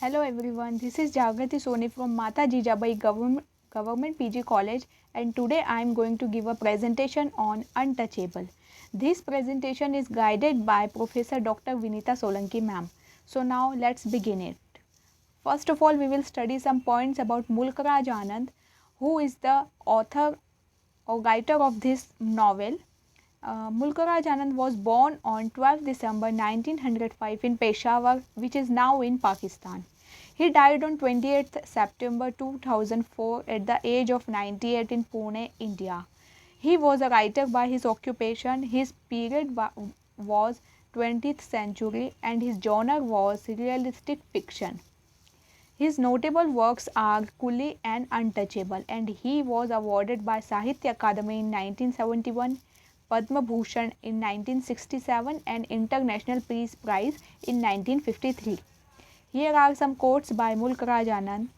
Hello everyone, this is Jagrati Soni from Mata Jijabai Government PG College, and today I am going to give a presentation on Untouchable. This presentation is guided by Professor Dr. Vinita Solanki ma'am. So now let's begin it. First of all, we will study some points about Mulk Anand, who is the author or writer of this novel. Mulk Anand was born on 12 December 1905 in Peshawar, which is now in Pakistan. He died on 28 September 2004 at the age of 98 in Pune, India. He was a writer by his occupation. His period was 20th century and his genre was realistic fiction. His notable works are Kuli and Untouchable, and he was awarded by Sahitya Akademi in 1971, Padma Bhushan in 1967 and International Peace Prize in 1953. Here are some quotes by Mulk Anand.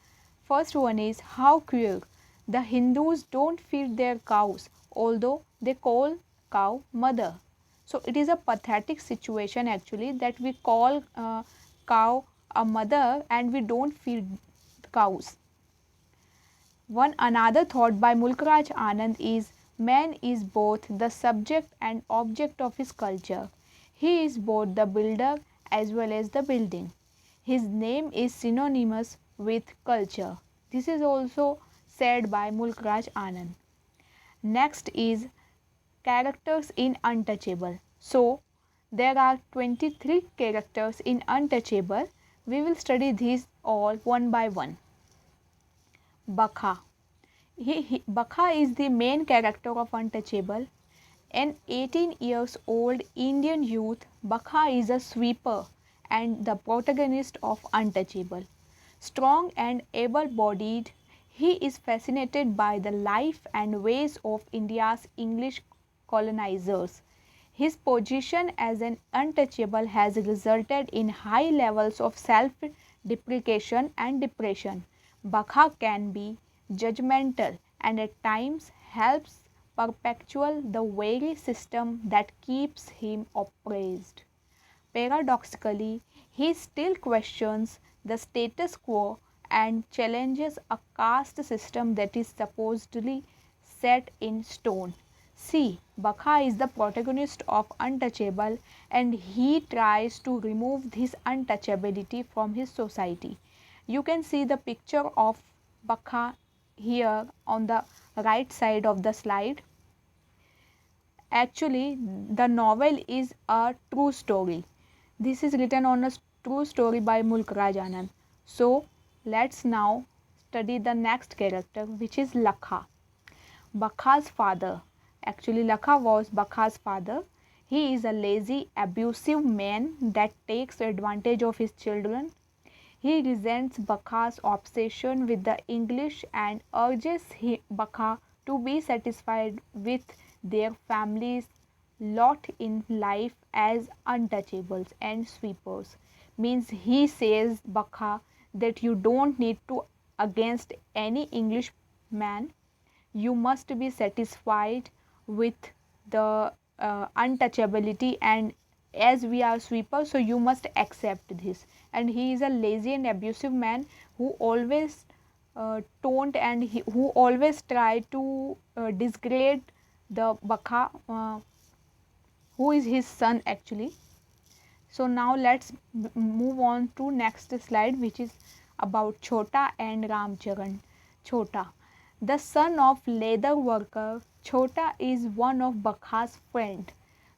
First one is, how queer. The Hindus don't feed their cows, although they call cow mother. So it is a pathetic situation actually that we call cow a mother and we don't feed cows. One another thought by Mulk Anand is, man is both the subject and object of his culture. He is both the builder as well as the building. His name is synonymous with culture. This is also said by Mulk Anand. Next is characters in Untouchable. So there are 23 characters in Untouchable. We will study these all one by one. Bakha. Bakha is the main character of Untouchable. An 18 years old Indian youth, Bakha is a sweeper and the protagonist of Untouchable. Strong and able-bodied, he is fascinated by the life and ways of India's English colonizers. His position as an untouchable has resulted in high levels of self-deprecation and depression. Bakha can be judgmental and at times helps perpetuate the very system that keeps him oppressed. Paradoxically, he still questions the status quo and challenges a caste system that is supposedly set in stone. See, Bakha is the protagonist of Untouchable and he tries to remove this untouchability from his society. You can see the picture of Bakha here on the right side of the slide. Actually, the novel is a true story. This is written on a true story by Mulk Anand. So, let's now study the next character, which is Lakha. Bakha's father. Actually, Lakha was Bakha's father. He is a lazy, abusive man that takes advantage of his children. He resents Bakha's obsession with the English and urges Bakha to be satisfied with their family's lot in life as untouchables and sweepers. Means he says Bakha that you don't need to against any English man. You must be satisfied with the untouchability, and as we are sweepers, so you must accept this. And he is a lazy and abusive man who always taunt and who always try to degrade the Bakha, who is his son actually. So now let's move on to next slide, which is about Chota and Ramcharan. Chota, the son of leather worker, Chota is one of Bakha's friend.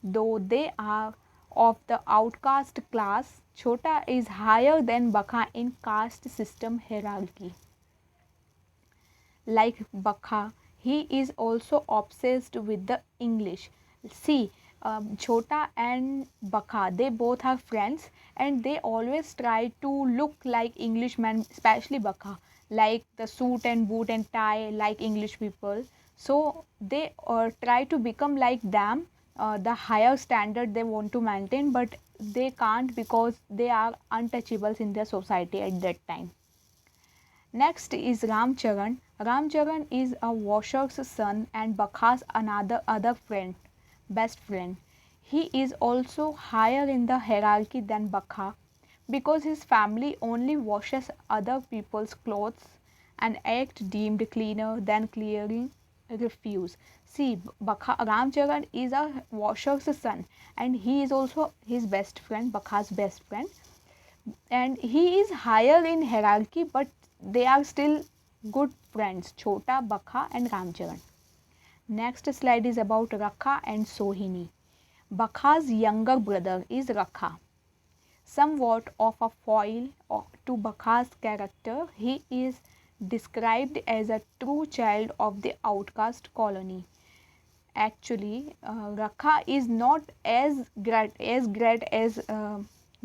Though they are of the outcast class, Chota is higher than Bakha in caste system hierarchy. Like Bakha, he is also obsessed with the English. See, Chota and Bakha, they both are friends and they always try to look like Englishmen, especially Bakha, like the suit and boot and tie like English people. So they try to become like them, the higher standard they want to maintain, but they can't because they are untouchables in their society at that time. Next is Ramcharan. Ramcharan is a washer's son and Bakha's other friend, best friend. He is also higher in the hierarchy than Bakha. because his family only washes other people's clothes, an act deemed cleaner than clearing refuse. See, Ramcharan is a washer's son, and he is also his best friend, Bakha's best friend, and he is higher in hierarchy, but they are still good friends, Chota, Bakha, and Ramcharan. Next slide is about Rakha and Sohini. Bakha's younger brother is Rakha, somewhat of a foil to Bakha's character. He is described as a true child of the outcast colony. Actually, Rakha is not as great as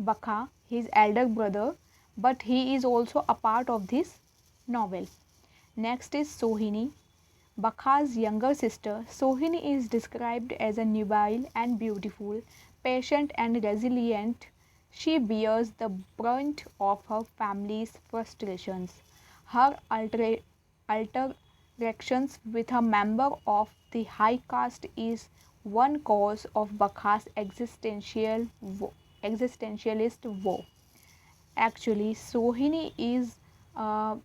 Bakha, his elder brother, but he is also a part of this novel. Next is Sohini, Bakha's younger sister. Sohini is described as a nubile and beautiful, patient and resilient. She bears the brunt of her family's frustrations. Her alterations with a member of the high caste is one cause of Bakha's existentialist woe. Actually, Sohini is uh,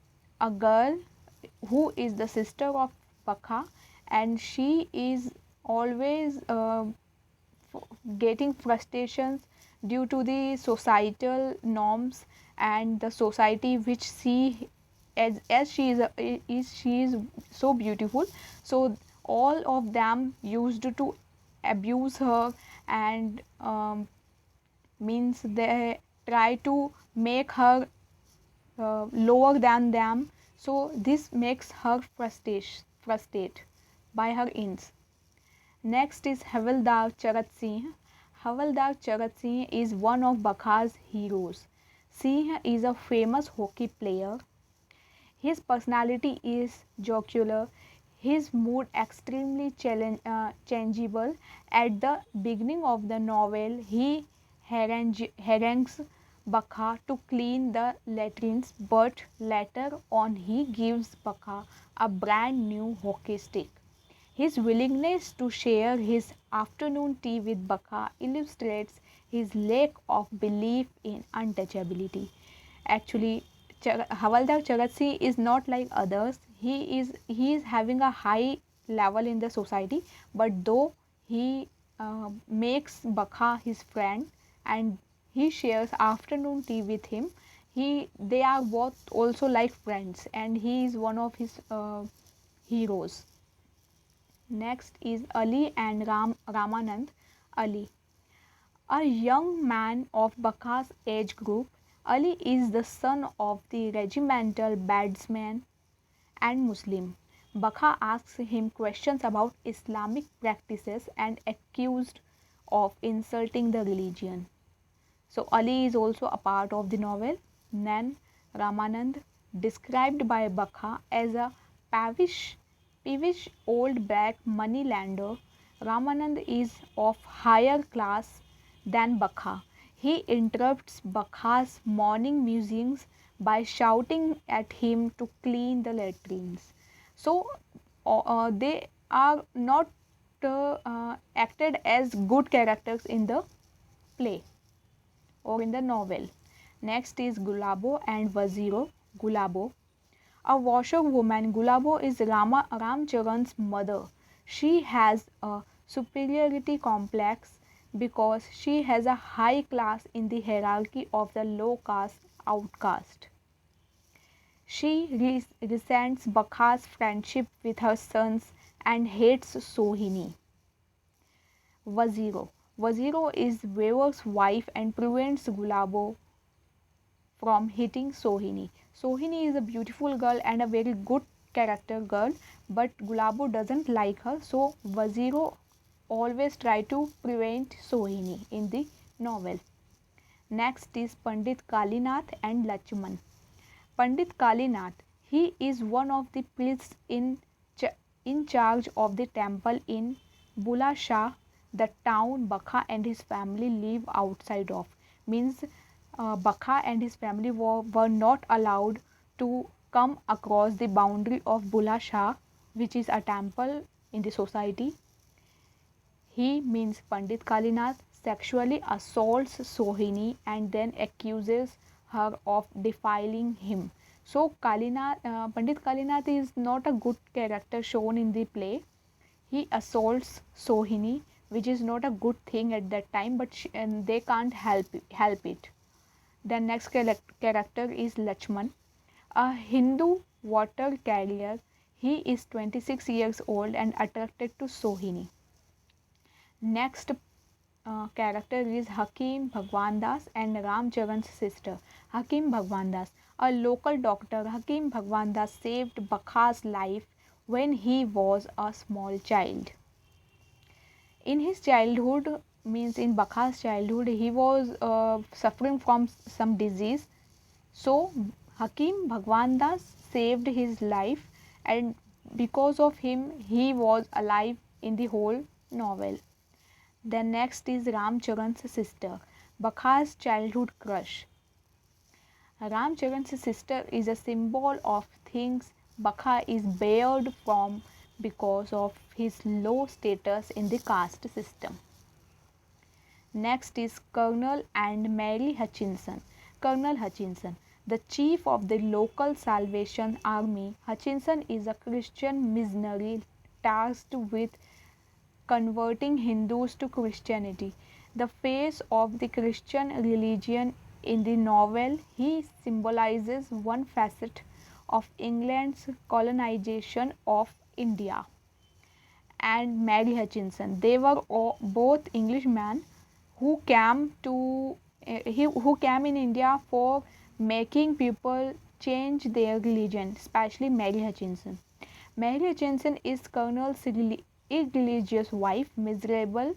a girl who is the sister of Bakha, and she is always getting frustrations due to the societal norms and the society which she, as she is so beautiful, so all of them used to abuse her, and means they try to make her lower than them, so this makes her frustrate by her ends. Next is Havildar Charat Singh. Havildar Charat Singh is one of Bakha's heroes. Singh is a famous hockey player. His personality is jocular, his mood extremely changeable. At the beginning of the novel, he harangues Bakha to clean the latrines, but later on he gives Bakha a brand new hockey stick. His willingness to share his afternoon tea with Bakha illustrates his lack of belief in untouchability. Actually, Havaldar Charat Singh is not like others. He is having a high level in the society, but though he makes Bakha his friend and he shares afternoon tea with him, they are both also like friends, and he is one of his heroes. Next is Ali and Ramanand. Ali, a young man of Bakha's age group, Ali is the son of the regimental batsman and Muslim. Bakha asks him questions about Islamic practices and accused of insulting the religion. So Ali is also a part of the novel. Then Ramanand, described by Bakha as a peevish, peevish old black moneylender. Ramanand is of higher class than Bakha. He interrupts Bakha's morning musings by shouting at him to clean the latrines. So they are not acted as good characters in the play or in the novel. Next is Gulabo and Waziro. Gulabo, a washerwoman. Gulabo is Ramcharan's mother. She has a superiority complex because she has a high class in the hierarchy of the low caste outcast. She resents Bakha's friendship with her sons and hates Sohini. Waziro. Waziro is Weaver's wife and prevents Gulabo from hitting Sohini. Sohini is a beautiful girl and a very good character girl, but Gulabo doesn't like her, so Waziro always try to prevent Sohini in the novel. Next is Pandit Kalinath and Lachman. Pandit Kalinath, he is one of the priests in charge of the temple in Bula Shah, the town Bakha and his family live outside of. Means Bakha and his family were not allowed to come across the boundary of Bula Shah, which is a temple in the society. He means Pandit Kalinath sexually assaults Sohini and then accuses her of defiling him. So Pandit Kalinath is not a good character shown in the play. He assaults Sohini, which is not a good thing at that time, but and they can't help it. The next character is Lachman, a Hindu water carrier. He is 26 years old and attracted to Sohini. Next character is Hakim Bhagwan Das and Ram Charan's sister. Hakim Bhagwan Das, a local doctor. Hakim Bhagwan Das saved Bakha's life when he was a small child. In his childhood, means in Bakha's childhood, he was suffering from some disease. So Hakim Bhagwan Das saved his life, and because of him, he was alive in the whole novel. Then next is Ram Charan's sister, Bakha's childhood crush. Ram Charan's sister is a symbol of things Bakha is barred from because of his low status in the caste system. Next is Colonel and Mary Hutchinson. Colonel Hutchinson, the chief of the local Salvation Army. Hutchinson is a Christian missionary tasked with converting Hindus to Christianity. The face of the Christian religion in the novel, he symbolizes one facet of England's colonization of India. And Mary Hutchinson, they were both Englishmen who came to who came in India for making people change their religion, especially Mary Hutchinson. Mary Hutchinson is Colonel's irreligious wife, miserable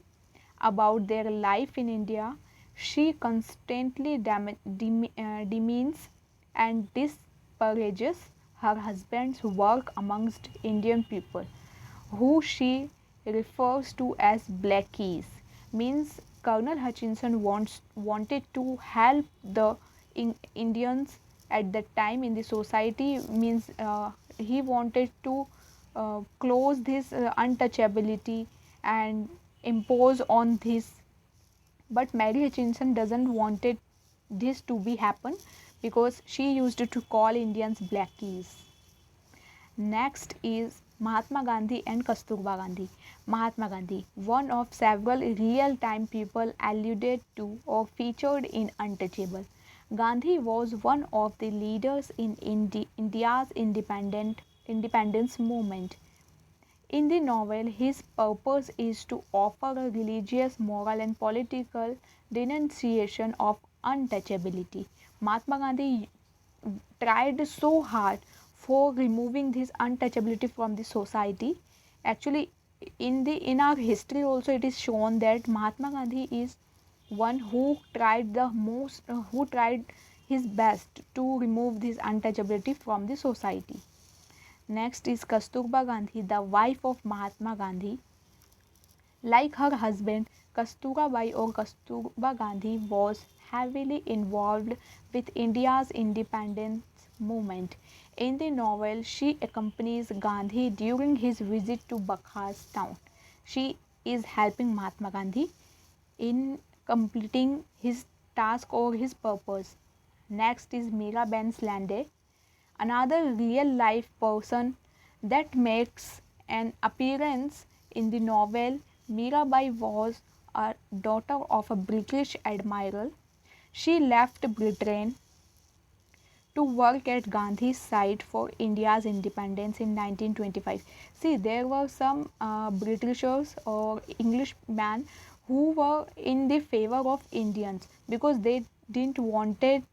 about their life in India. She constantly demeans and disparages her husband's work amongst Indian people, who she refers to as blackies. Means Colonel Hutchinson wanted to help the Indians at that time in the society. Means he wanted to close this untouchability and impose on this, but Mary Hutchinson doesn't wanted this to be happen because she used to call Indians blackies. Next is Mahatma Gandhi and Kasturba Gandhi. Mahatma Gandhi, one of several real-time people alluded to or featured in Untouchable. Gandhi was one of the leaders in India's independence movement. In the novel, his purpose is to offer a religious, moral, and political denunciation of untouchability. Mahatma Gandhi tried so hard for removing this untouchability from the society. Actually, in our history also it is shown that Mahatma Gandhi is one who tried the most, who tried his best to remove this untouchability from the society. Next is Kasturba Gandhi, the wife of Mahatma Gandhi. Like her husband, Kasturabai or Kasturba Gandhi was heavily involved with India's independence movement. In the novel, she accompanies Gandhi during his visit to Bakha's town. She is helping Mahatma Gandhi in completing his task or his purpose. Next is Miraben Slande, another real life person that makes an appearance in the novel. Mirabai was a daughter of a British admiral. She left Britain to work at Gandhi's side for India's independence in 1925. See, there were some Britishers or Englishmen who were in the favor of Indians because they didn't wanted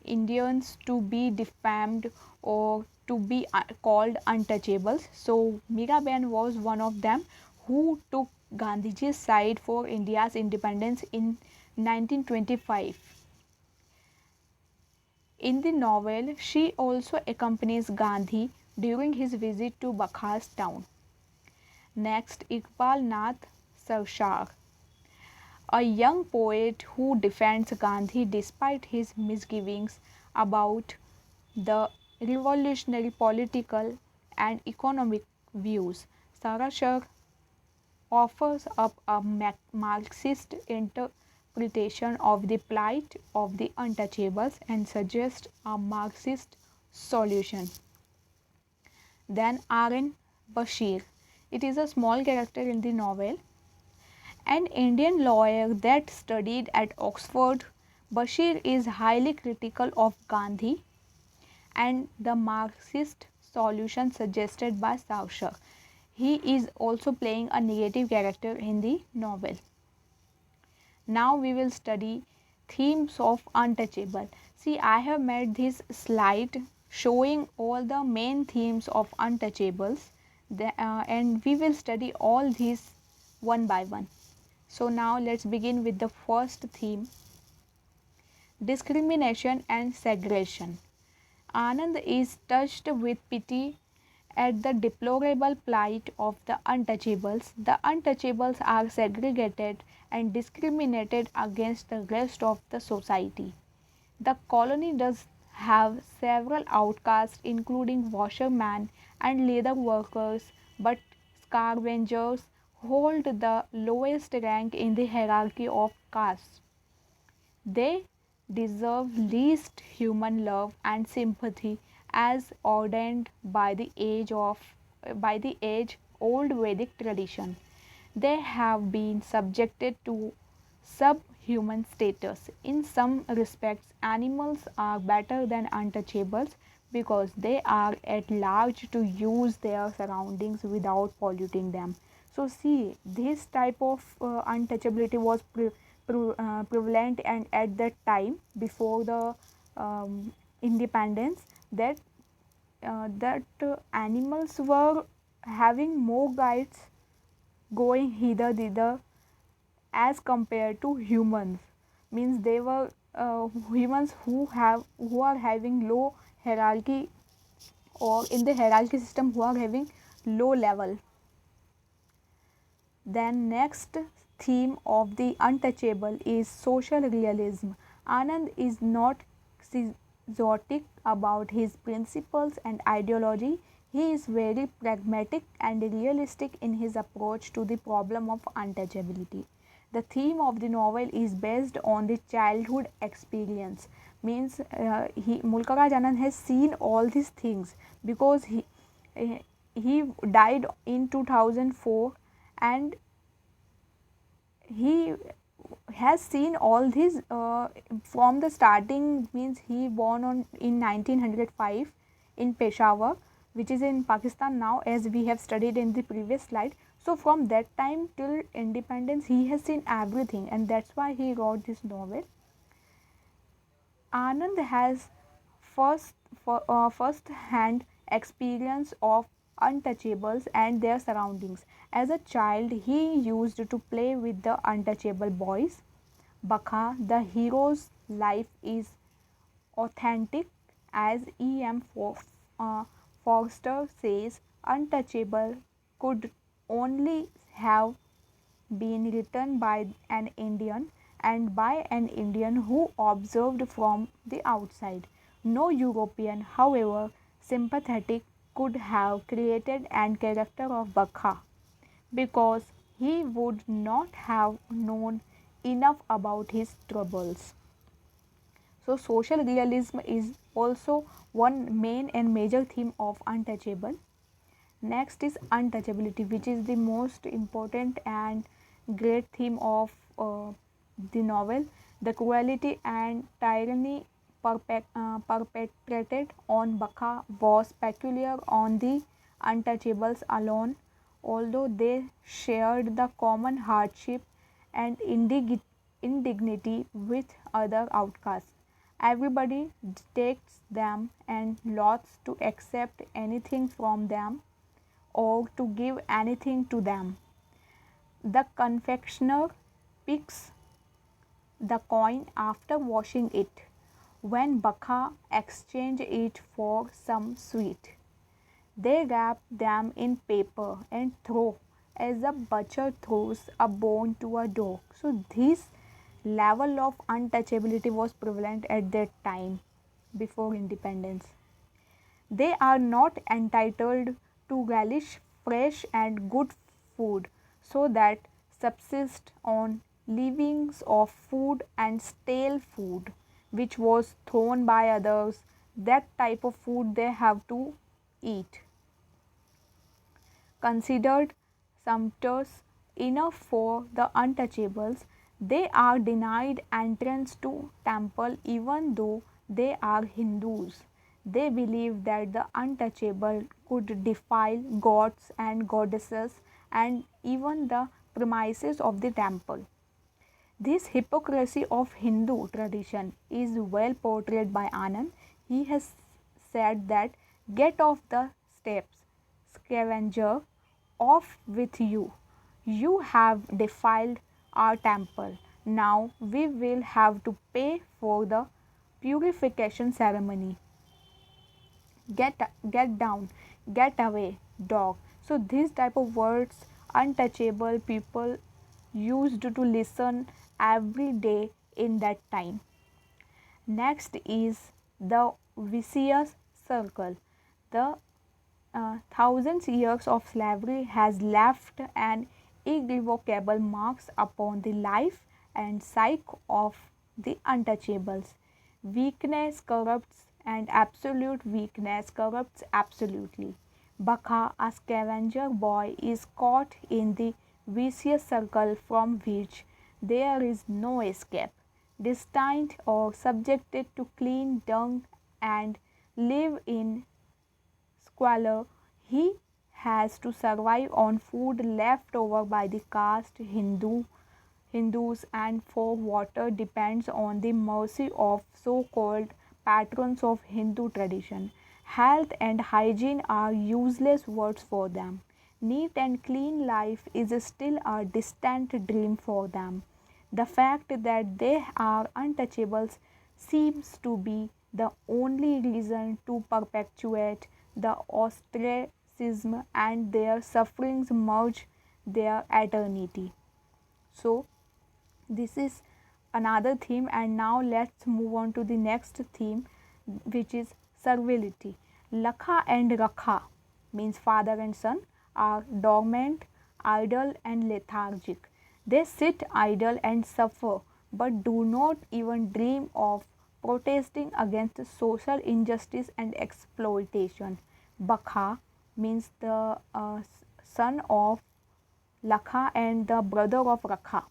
Indians to be defamed or to be called untouchables. So Miraben was one of them who took Gandhiji's side for India's independence in 1925. In the novel, she also accompanies Gandhi during his visit to Bakha's town. Next, Iqbal Nath Sarshar, a young poet who defends Gandhi despite his misgivings about the revolutionary political and economic views. Sarashar offers up a Marxist interpretation of the plight of the untouchables and suggests a Marxist solution. Then Aaron Bashir. It is a small character in the novel. An Indian lawyer that studied at Oxford, Bashir is highly critical of Gandhi and the Marxist solution suggested by Saussure. He is also playing a negative character in the novel. Now we will study themes of Untouchable. See, I have made this slide showing all the main themes of Untouchables, and we will study all these one by one. So now let's begin with the first theme, discrimination and segregation. Anand is touched with pity at the deplorable plight of the untouchables. The untouchables are segregated and discriminated against the rest of the society. The colony does have several outcasts, including washermen and leather workers, but scavengers hold the lowest rank in the hierarchy of castes. They deserve least human love and sympathy as ordained by the age old Vedic tradition. They have been subjected to subhuman status. In some respects, animals are better than untouchables because they are at large to use their surroundings without polluting them. So, see, this type of untouchability was prevalent and at that time before the independence, that animals were having more rights going hither thither as compared to humans. Means they were humans who are having low hierarchy, or in the hierarchy system who are having low level. Then next theme of the untouchable is social realism. Anand is not exotic about his principles and ideology. He is very pragmatic and realistic in his approach to the problem of untouchability. The theme of the novel is based on the childhood experience. Means Mulkaraj Anand has seen all these things because he died in 2004, and he has seen all these from the starting. Means he born on in 1905 in Peshawar, which is in Pakistan now, as we have studied in the previous slide. So from that time till independence he has seen everything, and that's why he wrote this novel. Anand has first hand experience of untouchables and their surroundings. As a child, he used to play with the untouchable boys. Bakha, the hero's life is authentic, as E.M. Forster says, untouchable could only have been written by an Indian, and by an Indian who observed from the outside. No European, however sympathetic, could have created an character of Bakha, because he would not have known enough about his troubles. So, social realism is also one main and major theme of Untouchable. Next is untouchability, which is the most important and great theme of the novel. The cruelty and tyranny perpetrated on Bakha was peculiar on the untouchables alone, although they shared the common hardship and indignity with other outcasts. Everybody takes them and lots to accept anything from them or to give anything to them. The confectioner picks the coin after washing it, when Bakha exchange it for some sweet. They wrap them in paper and throw, as a butcher throws a bone to a dog. So this level of untouchability was prevalent at that time before independence. They are not entitled to relish fresh and good food. so that subsist on leavings of food and stale food which was thrown by others. That type of food they have to eat. Considered sumptuous enough for the untouchables, they are denied entrance to temple even though they are Hindus. They believe that the untouchable could defile gods and goddesses and even the premises of the temple. This hypocrisy of Hindu tradition is well portrayed by Anand. He has said that get off the steps, scavenger, off with you. You have defiled our temple. Now we will have to pay for the purification ceremony. Get down, get away, dog. So these type of words untouchable people used to listen every day in that time. Next is the vicious circle. The thousands years of slavery has left an irrevocable marks upon the life and psyche of the untouchables. Weakness corrupts and absolute weakness corrupts absolutely. Baka, a scavenger boy, is caught in the vicious circle from which there is no escape. Destined or subjected to clean dung and live in squalor, he has to survive on food left over by the caste Hindus, and for water depends on the mercy of so-called patrons of Hindu tradition. Health and hygiene are useless words for them. Neat and clean life is still a distant dream for them. The fact that they are untouchables seems to be the only reason to perpetuate the ostracism, and their sufferings merge their eternity. So, this is another theme, and now let's move on to the next theme, which is servility. Lakha and Rakha means father and son are dormant, idle, and lethargic. They sit idle and suffer, but do not even dream of protesting against social injustice and exploitation. Bakha means the son of Lakha and the brother of Rakha,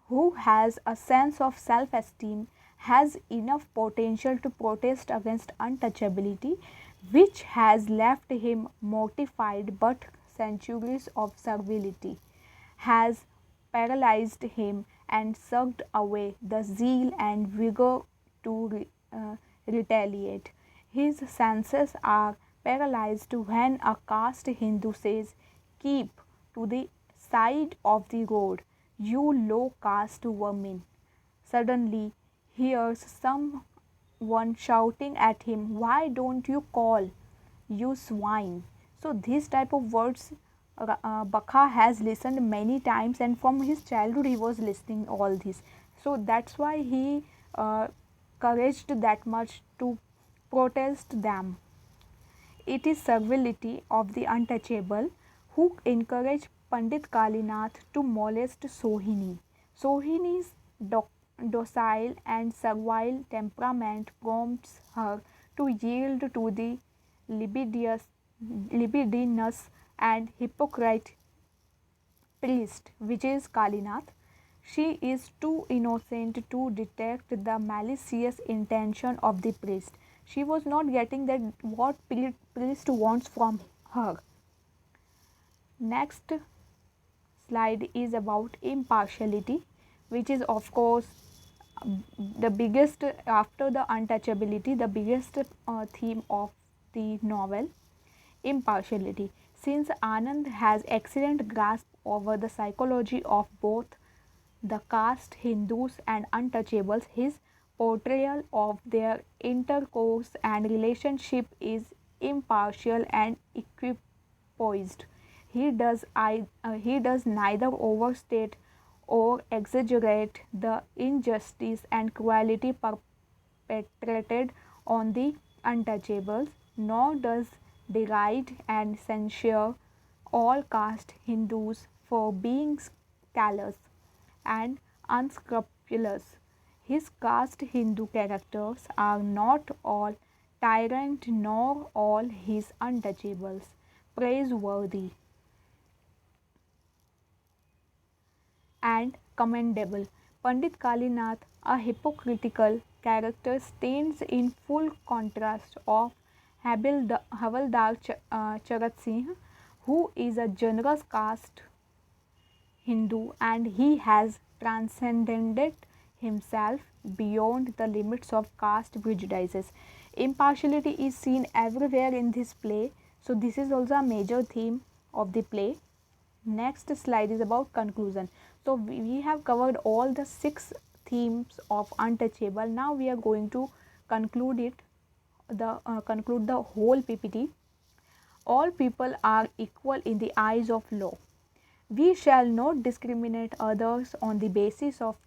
who has a sense of self esteem, has enough potential to protest against untouchability, which has left him mortified, but centuries of servility has paralyzed him and sucked away the zeal and vigor to retaliate. His senses are paralyzed when a caste Hindu says, "Keep to the side of the road, you low caste vermin." Suddenly hears someone shouting at him, "Why don't you call, you swine?" So these type of words Bakha has listened many times, and from his childhood he was listening all this. So that's why he couraged that much to protest them. It is servility of the untouchable who encourage Pandit Kalinath to molest Sohini. Sohini's docile and servile temperament prompts her to yield to the libidinous and hypocrite priest, which is Kalinath. She is too innocent to detect the malicious intention of the priest. She was not getting that what priest wants from her. Next slide is about impartiality, which is of course the biggest after the untouchability, the biggest theme of the novel. Impartiality. Since Anand has excellent grasp over the psychology of both the caste Hindus and untouchables, his portrayal of their intercourse and relationship is impartial and equipoised. He does neither overstate or exaggerate the injustice and cruelty perpetrated on the untouchables, nor does deride and censure all caste Hindus for being callous and unscrupulous. His caste Hindu characters are not all tyrant nor all his untouchables praiseworthy and commendable. Pandit Kalinath, a hypocritical character, stands in full contrast of Havildar Charat Singh, who is a generous caste Hindu and he has transcended himself beyond the limits of caste prejudices. Impartiality is seen everywhere in this play, so this is also a major theme of the play. Next slide is about conclusion. So we have covered all the 6 themes of Untouchable. Now we are going to conclude conclude the whole PPT. All people are equal in the eyes of law. We shall not discriminate others on the basis of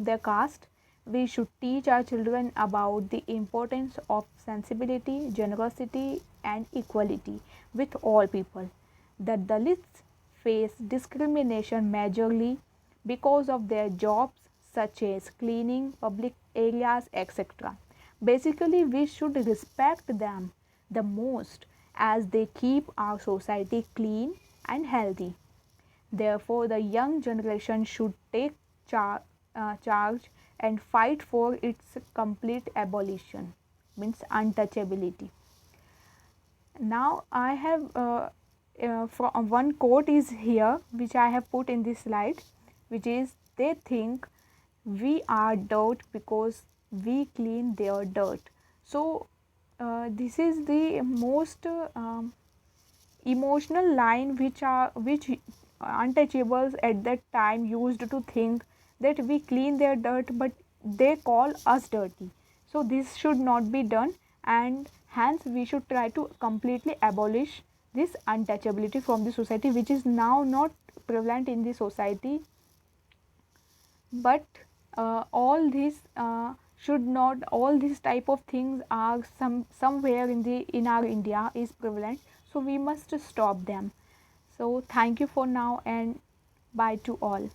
their caste. We should teach our children about the importance of sensibility, generosity and equality with all people. The Dalits face discrimination majorly because of their jobs such as cleaning public areas, etc. Basically, we should respect them the most as they keep our society clean and healthy. Therefore, the young generation should take charge and fight for its complete abolition, means untouchability. Now, I have from one quote is here which I have put in this slide, which is they think we are dirt because we clean their dirt. So, this is the most emotional line which untouchables at that time used to think that we clean their dirt but they call us dirty. So this should not be done and hence we should try to completely abolish this untouchability from the society, which is now not prevalent in the society, but all these should not, all these type of things are somewhere in our India is prevalent, so we must stop them. So thank you for now and bye to all.